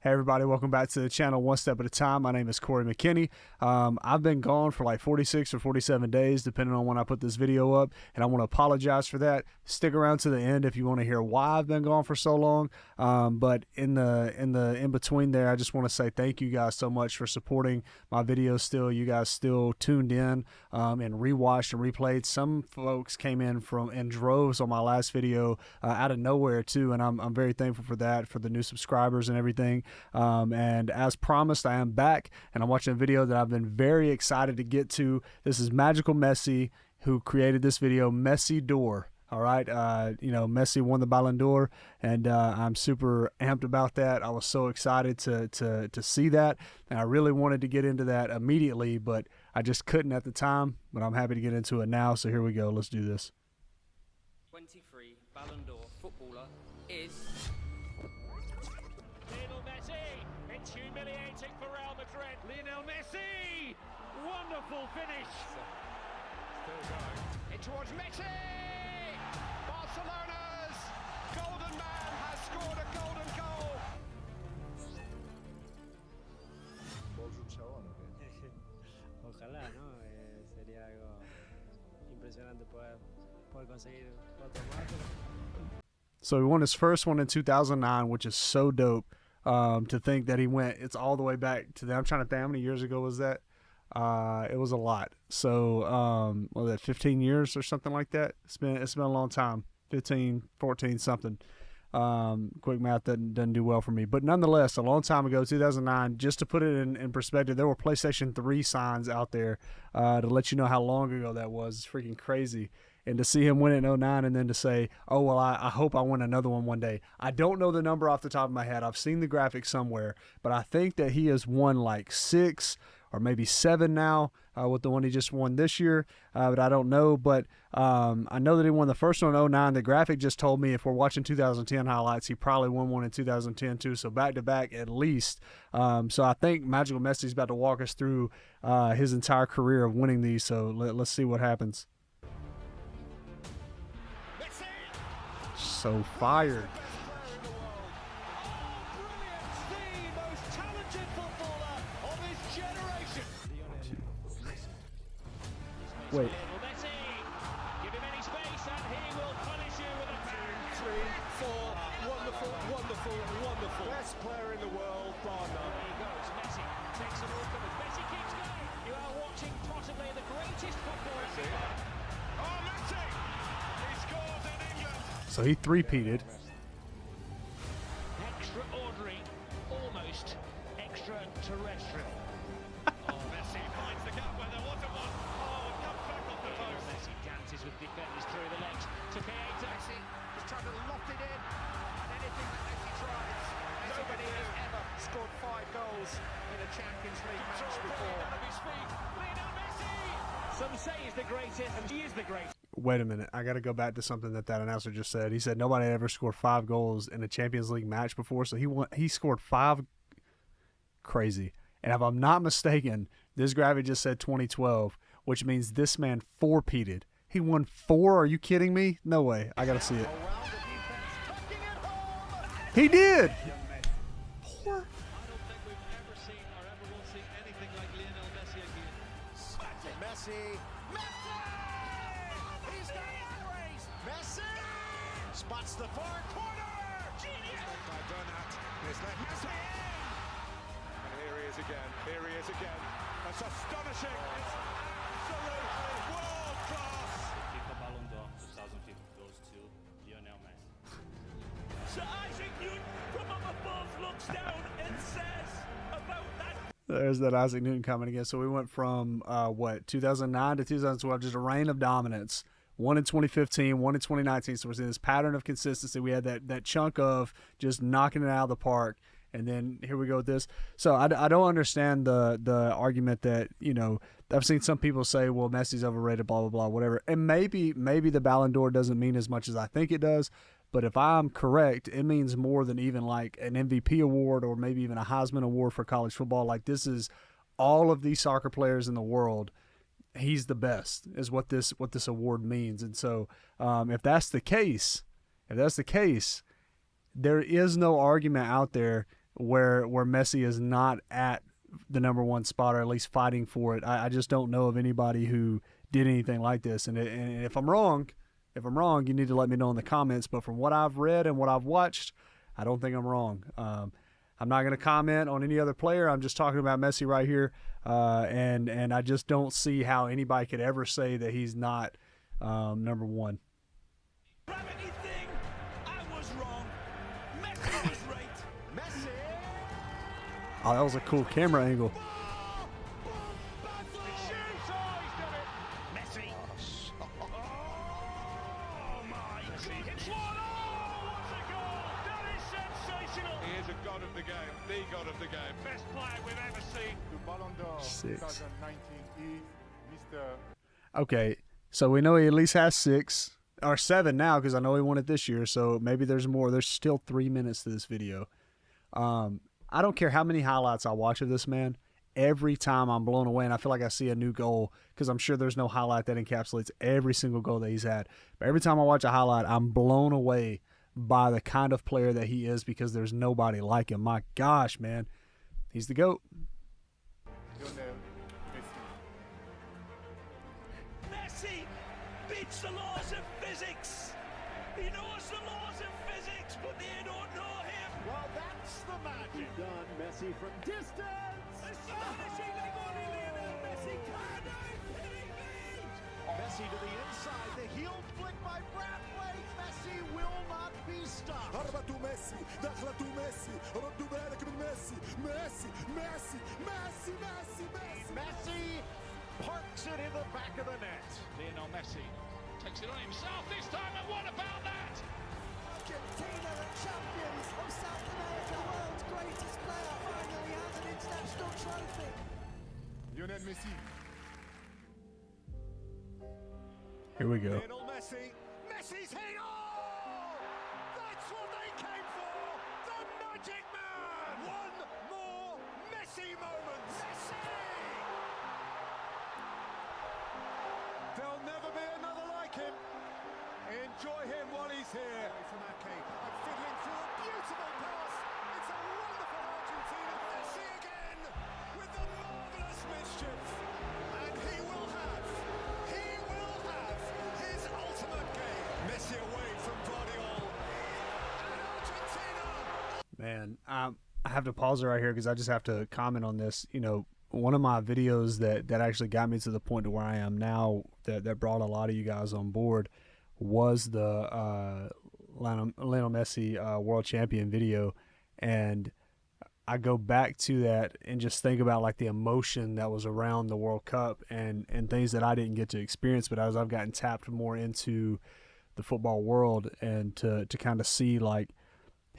Hey everybody, welcome back to the channel One Step at a Time. My name is Corey McKinney. I've been gone for like 46 or 47 days, depending on when I put this video up, and I want to apologize for that. Stick around to the end if you want to hear why I've been gone for so long. But in between there, I just want to say thank you guys so much for supporting my videos. Still, you guys still tuned in and rewatched and replayed. Some folks came in in droves on my last video out of nowhere too, and I'm very thankful for that, for the new subscribers and everything. And as promised, I am back, and I'm watching a video that I've been very excited to get to. This is Magical Messi, who created this video, Messi Door. All right, Messi won the Ballon d'Or, and I'm super amped about that. I was so excited to see that, and I really wanted to get into that immediately, but I just couldn't at the time. But I'm happy to get into it now. So here we go. Let's do this. 23 Ballon d'Or footballer is Lionel Messi. It's humiliating for Real Madrid. Lionel Messi. Wonderful finish. Still going. In towards Messi. Barcelona's golden man has scored a golden goal. Ojalá, ¿no? Sería algo impresionante poder conseguir otro más. So he won his first one in 2009, which is so dope. To think that he went, it's all the way back to that. I'm trying to think, how many years ago was that? It was a lot. So, what was that, 15 years or something like that? It's been a long time, 15, 14, something. Quick math doesn't do well for me, but nonetheless, a long time ago, 2009. Just to put it in perspective, there were PlayStation 3 signs out there to let you know how long ago that was. It's freaking crazy. And to see him win it in 09 and then to say, oh, well, I hope I win another one day. I don't know the number off the top of my head. I've seen the graphic somewhere, but I think that he has won like 6 or maybe 7 now with the one he just won this year, but I don't know. But I know that he won the first one in 09. The graphic just told me if we're watching 2010 highlights, he probably won one in 2010 too, so back-to-back at least. So I think Magical Messi is about to walk us through his entire career of winning these, so let's see what happens. So fired. Wait. Give him any space and he will punish you with a bang. 3, 4, wonderful. Best player in the world, bar none. There he goes. Messi takes a look and Messi keeps going. You are watching possibly the greatest footballer. Oh, Messi! He scores in England. So he three-peated. Extraordinary, almost extraterrestrial. Oh, Messi finds the gap where there wasn't one. Oh, it comes back off the post. Messi dances with defenders through the legs to Keita. Messi is trying to loft it in. And anything that Messi tries, nobody has ever scored 5 goals in a Champions League match before. Out of his feet, Lionel Messi. Some say he's the greatest, and he is the greatest. Wait a minute. I got to go back to something that announcer just said. He said nobody ever scored 5 goals in a Champions League match before, so he scored 5. Crazy. And if I'm not mistaken, this graphic just said 2012, which means this man 4-peated. He won 4? Are you kidding me? No way. I got to see it. He did! 4? I don't think we've ever seen or ever will see anything like Lionel Messi again. Messi! He's got it raised! Messi! Spots the far corner! Genius! By Bernat. Here's left Messi! And here he is again. That's astonishing! It's absolutely world class! FIFA Ballon d'Or 2015 goes to Lionel Messi. Sir Isaac Newton from up above looks down and says about that. There's that Isaac Newton comment again. So we went from, 2009 to 2012, just a reign of dominance. 1 in 2015, 1 in 2019. So we're seeing this pattern of consistency. We had that chunk of just knocking it out of the park. And then here we go with this. So I don't understand the argument that, I've seen some people say, well, Messi's overrated, blah, blah, blah, whatever. And maybe the Ballon d'Or doesn't mean as much as I think it does. But if I'm correct, it means more than even like an MVP award or maybe even a Heisman award for college football. Like, this is all of these soccer players in the world. He's the best is what this award means. And so if that's the case, there is no argument out there where Messi is not at the number one spot, or at least fighting for it. I just don't know of anybody who did anything like this. And if I'm wrong, you need to let me know in the comments. But from what I've read and what I've watched, I don't think I'm wrong. I'm not going to comment on any other player. I'm just talking about Messi right here. And I just don't see how anybody could ever say that he's not number one. Gravity thing, I was wrong. Messi was right. Messi! Oh, that was a cool camera angle. Messi! Oh my! It's one! Oh, what a goal! That is sensational! He is a god of the game, the god of the game. Best player we've ever seen. The Ballon d'Or 6. 2019 is Mr. Okay, so we know he at least has 6 or 7 now, because I know he won it this year. So maybe there's more. There's still 3 minutes to this video. I don't care how many highlights I watch of this man. Every time I'm blown away, and I feel like I see a new goal, because I'm sure there's no highlight that encapsulates every single goal that he's had. But every time I watch a highlight, I'm blown away by the kind of player that he is, because there's nobody like him. My gosh, man. He's the GOAT. Lionel Messi. Messi beats the laws of physics. He knows the laws of physics, but they don't know him. Well, that's the magic. Done. Messi from distance. Astonishing body, Lionel Messi. Are you kidding me? Messi to the inside. The heel flick by Bradley. Messi will not be stopped. ضربة ميسي دخلة ميسي ردوا بالك من ميسي ميسي ميسي ميسي ميسي ميسي Messi parks it in the back of the net. Lionel Messi takes it on himself this time, and what about that? Argentina, the champions of South America, world's greatest player, finally has an international trophy. Lionel Messi. Here we go. Lionel Messi. Messi's hit. Oh! That's what they came for. The magic man. One more Messi moment. Messi! There'll never be another like him. Enjoy him while he's here. From Ake. And fiddling through a beautiful pass. It's a wonderful Argentina. Messi again with the marvellous mischief. And he will have his ultimate game. Messi away from Guardiola. And Argentina. Man, I have to pause it right here, because I just have to comment on this. You know, one of my videos that actually got me to the point to where I am now, that brought a lot of you guys on board, was the Lionel Messi world champion video. And I go back to that and just think about like the emotion that was around the World Cup, and things that I didn't get to experience, but as I've gotten tapped more into the football world, and to kind of see like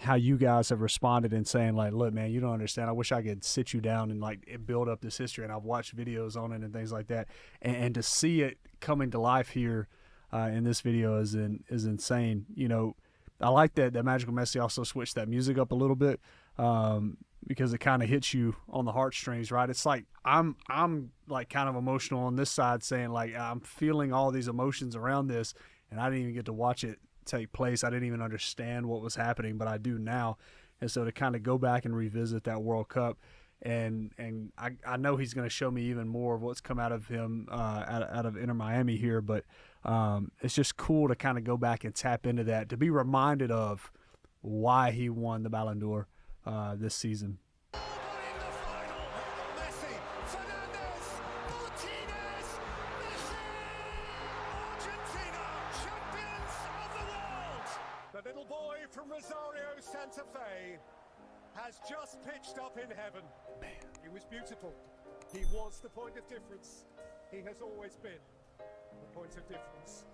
how you guys have responded and saying like, look, man, you don't understand. I wish I could sit you down and like build up this history. And I've watched videos on it and things like that. And to see it coming to life here in this video is insane. You know, I like that Magical Messi also switched that music up a little bit, because it kind of hits you on the heartstrings, right? It's like I'm like kind of emotional on this side, saying like I'm feeling all these emotions around this, and I didn't even get to watch it take place. I didn't even understand what was happening, but I do now. And so to kind of go back and revisit that World Cup, and I know he's going to show me even more of what's come out of him out of Inter Miami here, but it's just cool to kind of go back and tap into that, to be reminded of why he won the Ballon d'Or this season. The little boy from Rosario, Santa Fe, has just pitched up in heaven. He was beautiful. He was the point of difference. He has always been the point of difference.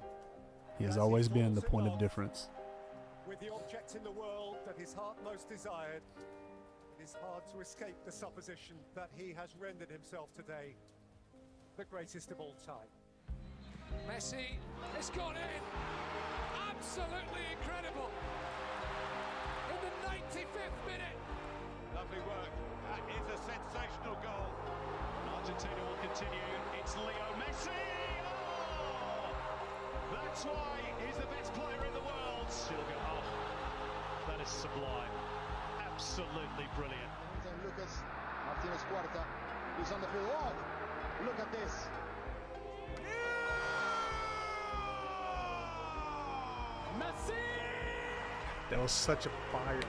He has always been the point of difference. With the object in the world that his heart most desired, it is hard to escape the supposition that he has rendered himself today the greatest of all time. Messi has gone in. Absolutely incredible. In the 95th minute. Lovely work. That is a sensational goal. Argentina will continue. It's Leo Messi. Oh! That's why he's the best player in the world. That is sublime. absolutely brilliant. And Lucas Martinez Cuarta, he's on the field. Oh, look at this. Messi! That was such a fire.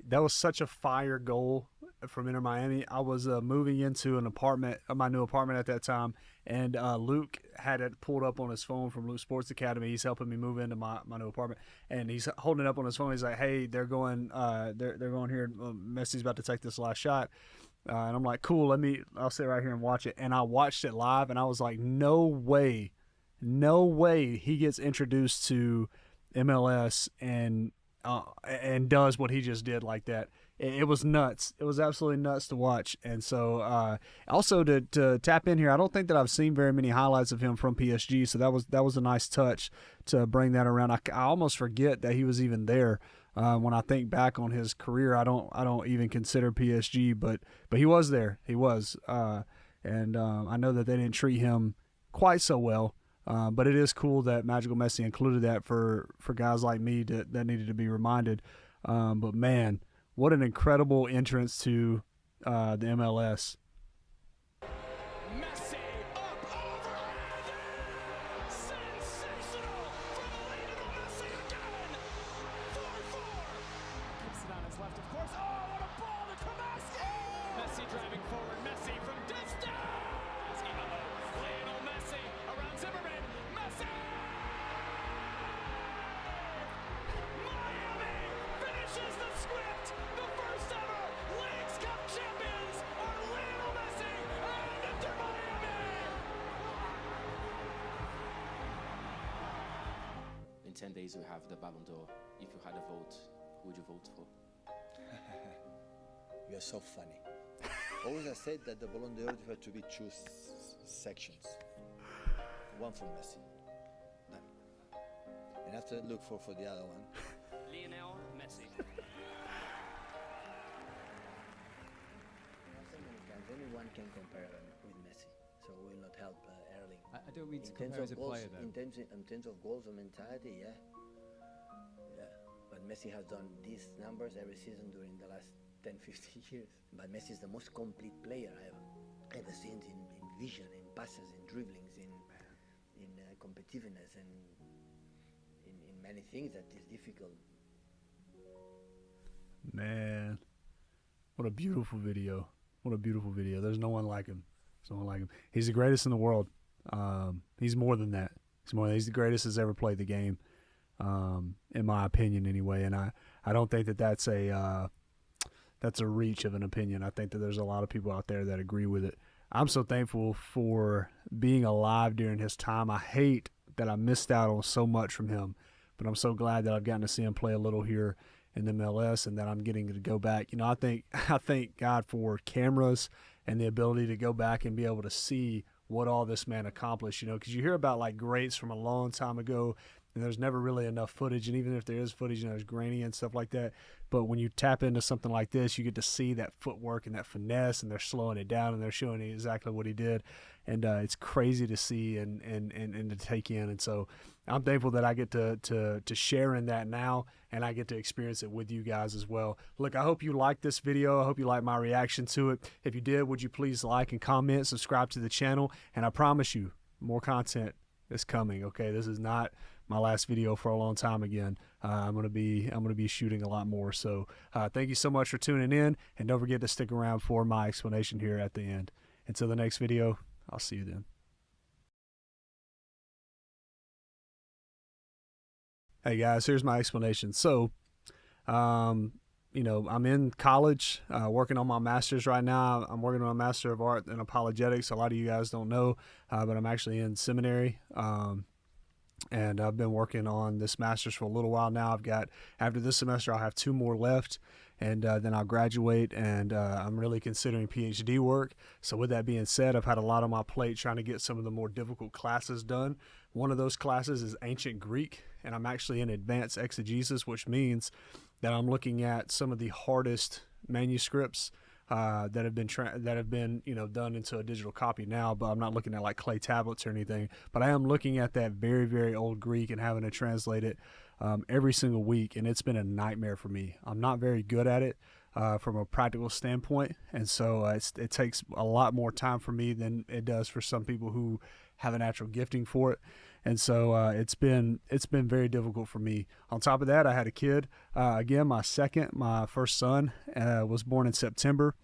That was such a fire goal from Inter Miami. I was moving into an apartment, my new apartment at that time, and Luke had it pulled up on his phone from Luke Sports Academy. He's helping me move into my new apartment, and he's holding it up on his phone. He's like, "Hey, they're going here. Messi's about to take this last shot." And I'm like, "Cool, I'll sit right here and watch it." And I watched it live, and I was like, "No way he gets introduced to MLS and does what he just did like that." It was nuts. It was absolutely nuts to watch. And so also to tap in here, I don't think that I've seen very many highlights of him from PSG, so that was a nice touch to bring that around. I almost forget that he was even there. When I think back on his career, I don't even consider PSG, but he was there. He was, and I know that they didn't treat him quite so well. But it is cool that Magical Messi included that for guys like me that needed to be reminded. But man, what an incredible entrance to the MLS. Messi up overhead! Sensational from Lionel Messi again! 4-4! Keeps it on his left, of course. Oh, what a ball to Messi! Messi driving forward. Messi from distance! Lionel Messi around Zimmerman. Messi! Miami finishes the script! The first ever Leagues Cup champions are Lionel Messi and Inter Miami! In 10 days we have the Ballon d'Or. If you had a vote, who would you vote for? You're so funny. Always I said that the Ballon d'Or had to be two sections. One for Messi. Done. And after look for the other one. Lionel Messi. Anyone can compare him with Messi, so will not help Erling. I don't mean to in compare terms as a of goals, player, though. in terms of goals and mentality, yeah. But Messi has done these numbers every season during the last 10, 15 years. But Messi is the most complete player I have ever seen in vision, in passes, in dribblings, in competitiveness, and in many things that is difficult. Man, what a beautiful video. What a beautiful video. There's no one like him. There's no one like him. He's the greatest in the world. He's more than that. He's the greatest that's ever played the game, in my opinion anyway. And I don't think that's a reach of an opinion. I think that there's a lot of people out there that agree with it. I'm so thankful for being alive during his time. I hate that I missed out on so much from him, but I'm so glad that I've gotten to see him play a little here in the MLS, and that I'm getting to go back. I thank God for cameras and the ability to go back and be able to see what all this man accomplished, because you hear about like greats from a long time ago, and there's never really enough footage, and even if there is footage, there's grainy and stuff like that. But when you tap into something like this, you get to see that footwork and that finesse, and they're slowing it down and they're showing you exactly what he did, and it's crazy to see and to take in. And so I'm thankful that I get to share in that now, and I get to experience it with you guys as well. Look, I hope you liked this video. I hope you liked my reaction to it. If you did, would you please like and comment, subscribe to the channel, and I promise you more content is coming. Okay, this is not my last video for a long time again. I'm gonna be shooting a lot more. So thank you so much for tuning in, and don't forget to stick around for my explanation here at the end. Until the next video, I'll see you then. Hey guys, here's my explanation. So, I'm in college, working on my master's right now. I'm working on a Master of Art in Apologetics. A lot of you guys don't know, but I'm actually in seminary. And I've been working on this master's for a little while now. After this semester, I'll have 2 more left, and then I'll graduate, and I'm really considering PhD work. So with that being said, I've had a lot on my plate trying to get some of the more difficult classes done. One of those classes is Ancient Greek, and I'm actually in Advanced Exegesis, which means that I'm looking at some of the hardest manuscripts that have been done into a digital copy now, but I'm not looking at like clay tablets or anything. But I am looking at that very, very old Greek and having to translate it every single week, and it's been a nightmare for me. I'm not very good at it from a practical standpoint, and so it takes a lot more time for me than it does for some people who have a natural gifting for it. And so it's been very difficult for me. On top of that, I had a kid. Again, my first son was born in September.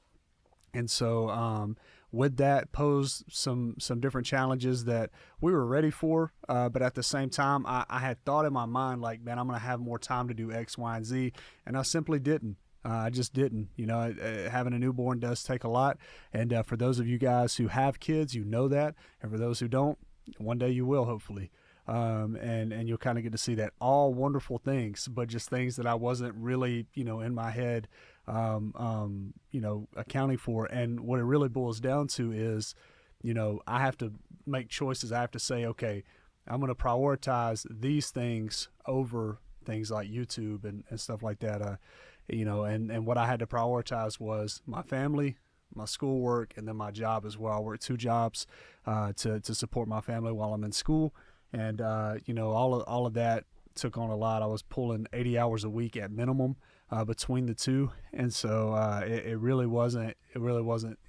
And so with that posed some different challenges that we were ready for. But at the same time, I had thought in my mind, like, man, I'm going to have more time to do X, Y, and Z. And I simply didn't. I just didn't. Having a newborn does take a lot. And for those of you guys who have kids, you know that. And for those who don't, one day you will, hopefully. And you'll kind of get to see that, all wonderful things, but just things that I wasn't really, in my head, accounting for. And what it really boils down to is, I have to make choices. I have to say, okay, I'm going to prioritize these things over things like YouTube and stuff like that. And what I had to prioritize was my family, my schoolwork, and then my job as well. I work 2 jobs to support my family while I'm in school. And, all of that took on a lot. I was pulling 80 hours a week at minimum between the two. And so it really wasn't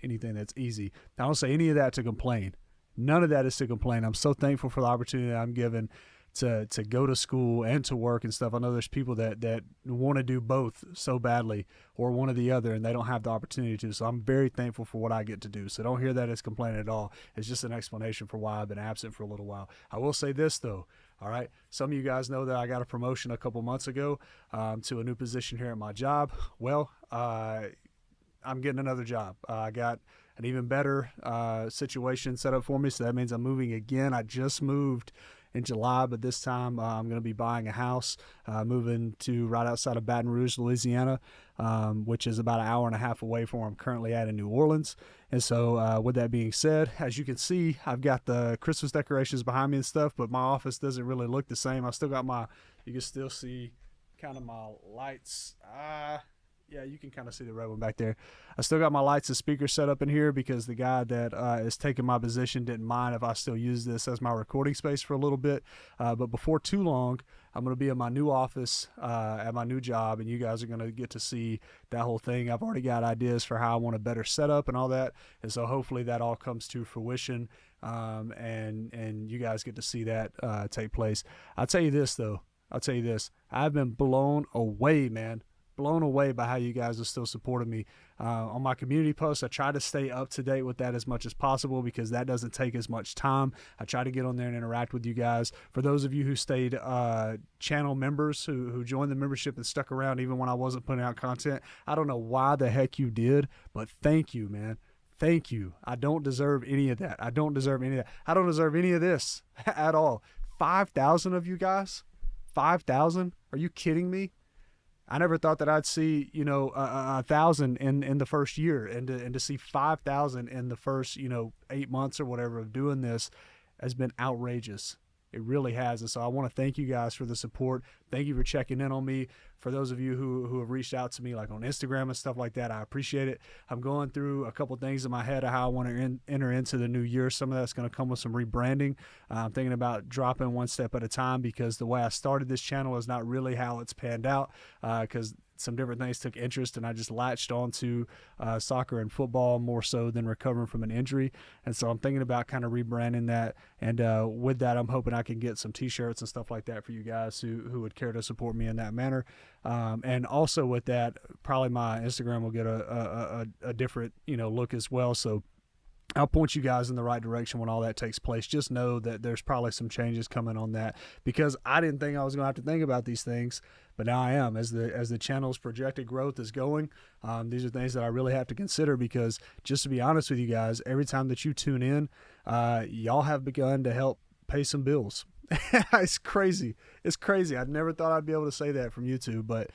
anything that's easy. I don't say any of that to complain. None of that is to complain. I'm so thankful for the opportunity that I'm given to go to school and to work and stuff. I know there's people that want to do both so badly, or one or the other, and they don't have the opportunity to. So I'm very thankful for what I get to do. So don't hear that as complaining at all. It's just an explanation for why I've been absent for a little while. I will say this, though. All right. Some of you guys know that I got a promotion a couple months ago to a new position here at my job. Well, I'm getting another job. I got an even better situation set up for me. So that means I'm moving again. I just moved in July, but this time I'm going to be buying a house, moving to right outside of Baton Rouge, Louisiana, which is about an hour and a half away from where I'm currently at in New Orleans. And so with that being said, as you can see, I've got the Christmas decorations behind me and stuff, but my office doesn't really look the same. I still got you can still see kind of my lights. Yeah, you can kind of see the red one back there. I still got my lights and speakers set up in here because the guy that is taking my position didn't mind if I still use this as my recording space for a little bit. But before too long, I'm going to be in my new office at my new job, and you guys are going to get to see that whole thing. I've already got ideas for how I want a better setup and all that, and so hopefully that all comes to fruition, and you guys get to see that take place. I'll tell you this, though. I've been blown away, man. Blown away by how you guys are still supporting me on my community posts. I try to stay up to date with that as much as possible because that doesn't take as much time. I try to get on there and interact with you guys. For those of you who stayed channel members, who joined the membership and stuck around even when I wasn't putting out content, I don't know why the heck you did, but thank you, man. Thank you. I don't deserve any of that. I don't deserve any of this at all. 5,000 of you guys? 5,000? Are you kidding me? I never thought that I'd see, 1,000 in the first year, and to see 5,000 in the first, 8 months or whatever of doing this has been outrageous. It really has. And so I want to thank you guys for the support. Thank you for checking in on me. For those of you who have reached out to me like on Instagram and stuff like that, I appreciate it. I'm going through a couple things in my head of how I want to enter into the new year. Some of that's going to come with some rebranding. I'm thinking about dropping one step at a time because the way I started this channel is not really how it's panned out because some different things took interest, and I just latched onto soccer and football more so than recovering from an injury. And so I'm thinking about kind of rebranding that. And with that, I'm hoping I can get some T-shirts and stuff like that for you guys who would care to support me in that manner. And also with that, probably my Instagram will get a different look as well. So I'll point you guys in the right direction when all that takes place. Just know that there's probably some changes coming on that because I didn't think I was going to have to think about these things, but now I am. As the channel's projected growth is going, these are things that I really have to consider because just to be honest with you guys, every time that you tune in, y'all have begun to help pay some bills. It's crazy. It's crazy. I never thought I'd be able to say that from YouTube, but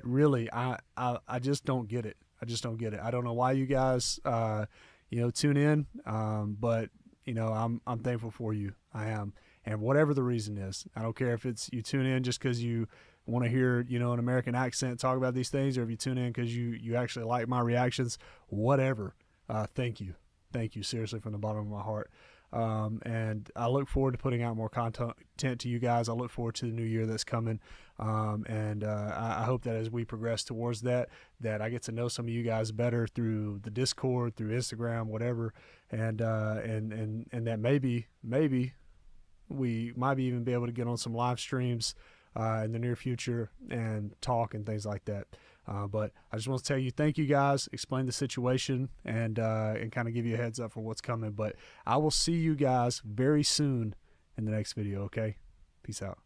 really, I just don't get it. I just don't get it. I don't know why you guys tune in. But I'm thankful for you. I am. And whatever the reason is, I don't care if it's you tune in just because you want to hear, an American accent talk about these things, or if you tune in because you actually like my reactions, whatever. Thank you. Thank you. Seriously, from the bottom of my heart. And I look forward to putting out more content to you guys. I look forward to the new year that's coming. And I hope that as we progress towards that I get to know some of you guys better through the Discord, through Instagram, whatever. And that maybe we might even be able to get on some live streams in the near future and talk and things like that. But I just want to tell you, thank you guys, explain the situation, and kind of give you a heads up for what's coming. But I will see you guys very soon in the next video, okay? Peace out.